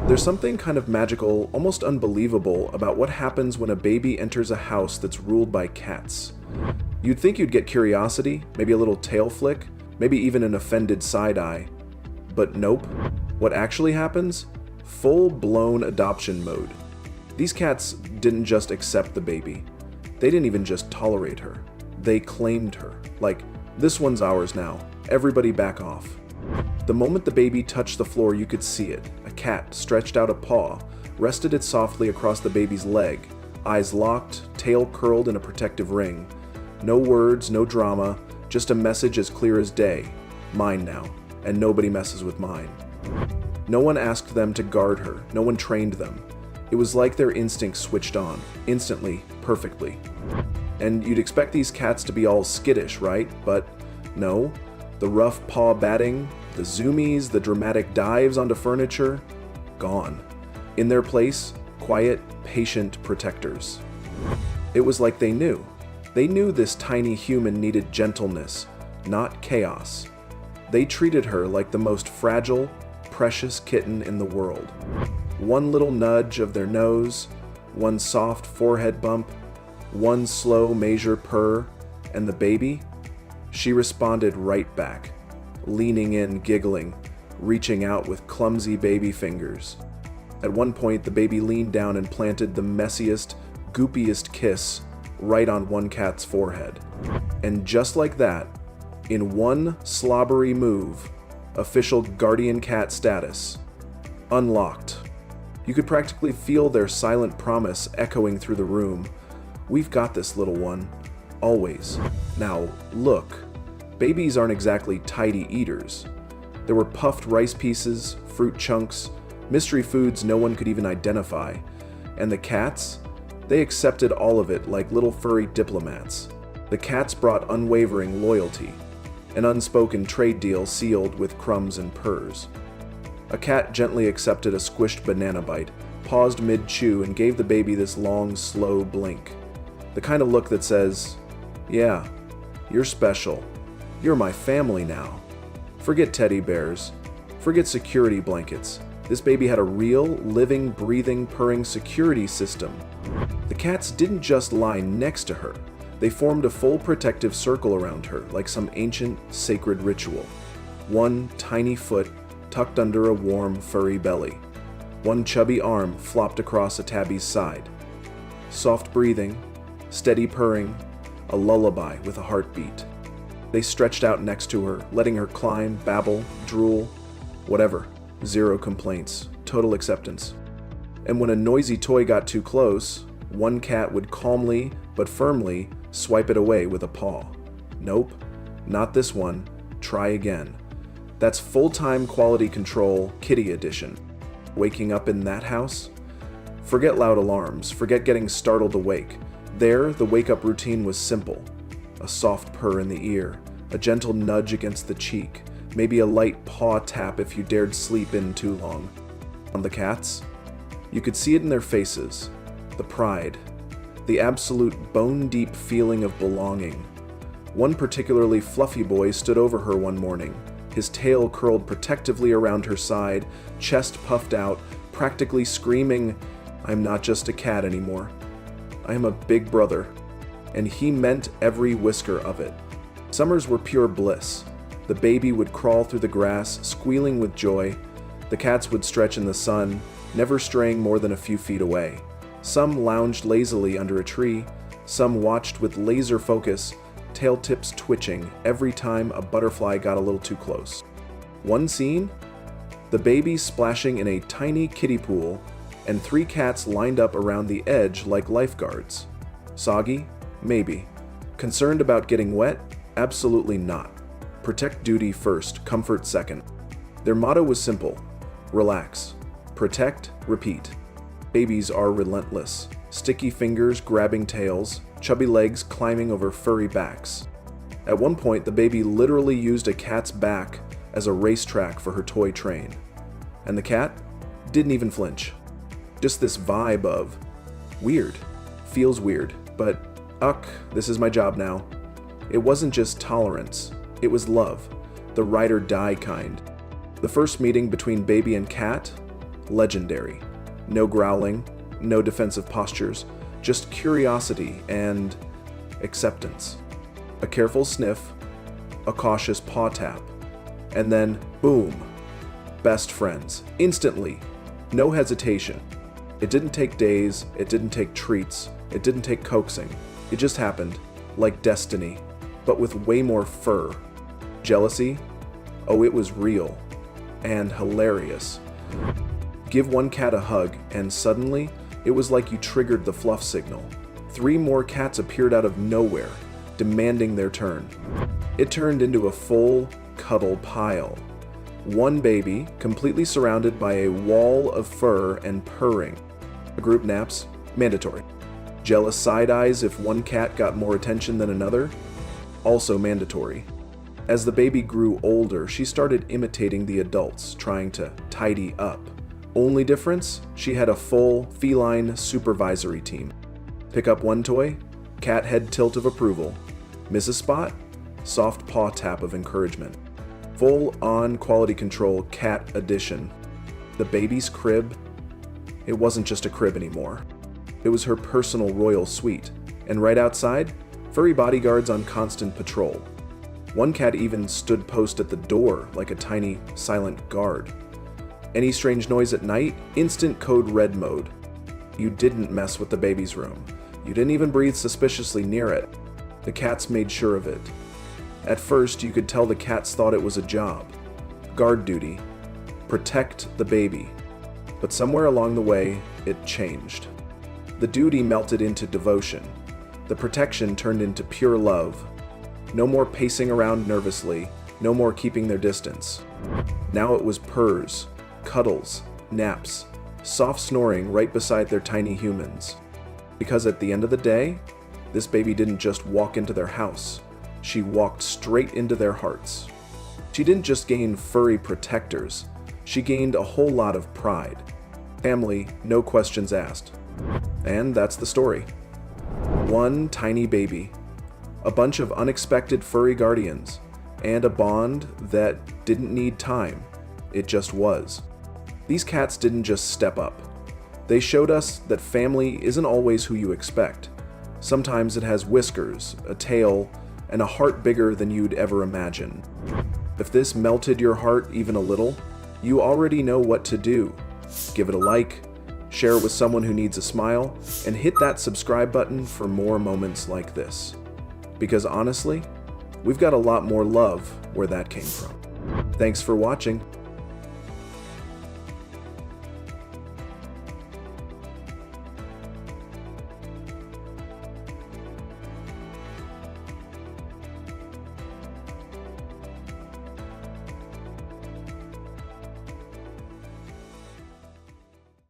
There's something kind of magical, almost unbelievable, about what happens when a baby enters a house that's ruled by cats. You'd think you'd get curiosity, maybe a little tail flick, maybe even an offended side eye. But nope. What actually happens? Full-blown adoption mode. These cats didn't just accept the baby. They didn't even just tolerate her. They claimed her. Like, this one's ours now. Everybody back off. The moment the baby touched the floor, you could see it. A cat stretched out a paw, rested it softly across the baby's leg, eyes locked, tail curled in a protective ring. No words, no drama, just a message as clear as day. Mine now, and nobody messes with mine. No one asked them to guard her, no one trained them. It was like their instincts switched on, instantly, perfectly. And you'd expect these cats to be all skittish, right? But no. The rough paw batting, the zoomies, the dramatic dives onto furniture, gone. In their place, quiet, patient protectors. It was like they knew. They knew this tiny human needed gentleness, not chaos. They treated her like the most fragile, precious kitten in the world. One little nudge of their nose, one soft forehead bump, one slow measure purr, and the baby? She responded right back, leaning in, giggling, reaching out with clumsy baby fingers. At one point, the baby leaned down and planted the messiest, goopiest kiss right on one cat's forehead. And just like that, in one slobbery move, official guardian cat status, unlocked. You could practically feel their silent promise echoing through the room. We've got this, little one. Always. Now, look. Babies aren't exactly tidy eaters. There were puffed rice pieces, fruit chunks, mystery foods no one could even identify. And the cats? They accepted all of it like little furry diplomats. The cats brought unwavering loyalty, an unspoken trade deal sealed with crumbs and purrs. A cat gently accepted a squished banana bite, paused mid-chew, and gave the baby this long, slow blink. The kind of look that says, yeah, you're special. You're my family now. Forget teddy bears. Forget security blankets. This baby had a real, living, breathing, purring security system. The cats didn't just lie next to her. They formed a full protective circle around her, like some ancient, sacred ritual. One tiny foot tucked under a warm, furry belly. One chubby arm flopped across a tabby's side. Soft breathing, steady purring, a lullaby with a heartbeat. They stretched out next to her, letting her climb, babble, drool, whatever. Zero complaints, total acceptance. And when a noisy toy got too close, one cat would calmly but firmly swipe it away with a paw. Nope, not this one. Try again. That's full-time quality control, kitty edition. Waking up in that house? Forget loud alarms, forget getting startled awake. There, the wake-up routine was simple. A soft purr in the ear, a gentle nudge against the cheek, maybe a light paw tap if you dared sleep in too long. On the cats? You could see it in their faces. The pride. The absolute bone-deep feeling of belonging. One particularly fluffy boy stood over her one morning, his tail curled protectively around her side, chest puffed out, practically screaming, "I'm not just a cat anymore. I am a big brother." And he meant every whisker of it. Summers were pure bliss. The baby would crawl through the grass, squealing with joy. The cats would stretch in the sun, never straying more than a few feet away. Some lounged lazily under a tree. Some watched with laser focus, tail tips twitching every time a butterfly got a little too close. One scene? The baby splashing in a tiny kiddie pool, and 3 cats lined up around the edge like lifeguards. Soggy? Maybe. Concerned about getting wet? Absolutely not. Protect duty first, comfort second. Their motto was simple: relax. Protect, repeat. Babies are relentless. Sticky fingers grabbing tails, chubby legs climbing over furry backs. At one point, the baby literally used a cat's back as a racetrack for her toy train. And the cat didn't even flinch. Just this vibe of weird. Feels weird, but this is my job now. It wasn't just tolerance, it was love, the ride or die kind. The first meeting between baby and cat, legendary. No growling, no defensive postures, just curiosity and acceptance. A careful sniff, a cautious paw tap, and then boom, best friends, instantly, no hesitation. It didn't take days, it didn't take treats, it didn't take coaxing. It just happened, like destiny, but with way more fur. Jealousy? Oh, it was real. And hilarious. Give one cat a hug, and suddenly, it was like you triggered the fluff signal. 3 more cats appeared out of nowhere, demanding their turn. It turned into a full cuddle pile. One baby, completely surrounded by a wall of fur and purring. Group naps, mandatory. Jealous side eyes if one cat got more attention than another, also mandatory. As the baby grew older, she started imitating the adults, trying to tidy up. Only difference? She had a full feline supervisory team. Pick up one toy, cat head tilt of approval. Miss a spot? Soft paw tap of encouragement. Full-on quality control cat edition. The baby's crib? It wasn't just a crib anymore. It was her personal royal suite. And right outside, furry bodyguards on constant patrol. One cat even stood post at the door like a tiny, silent guard. Any strange noise at night? Instant code red mode. You didn't mess with the baby's room. You didn't even breathe suspiciously near it. The cats made sure of it. At first, you could tell the cats thought it was a job. Guard duty. Protect the baby. But somewhere along the way, it changed. The duty melted into devotion. The protection turned into pure love. No more pacing around nervously, no more keeping their distance. Now it was purrs, cuddles, naps, soft snoring right beside their tiny humans. Because at the end of the day, this baby didn't just walk into their house. She walked straight into their hearts. She didn't just gain furry protectors, she gained a whole lot of pride. Family, no questions asked. And that's the story. One tiny baby, a bunch of unexpected furry guardians, and a bond that didn't need time. It just was. These cats didn't just step up. They showed us that family isn't always who you expect. Sometimes it has whiskers, a tail, and a heart bigger than you'd ever imagine. If this melted your heart even a little, you already know what to do. Give it a like, share it with someone who needs a smile, and hit that subscribe button for more moments like this. Because honestly, we've got a lot more love where that came from. Thanks for watching.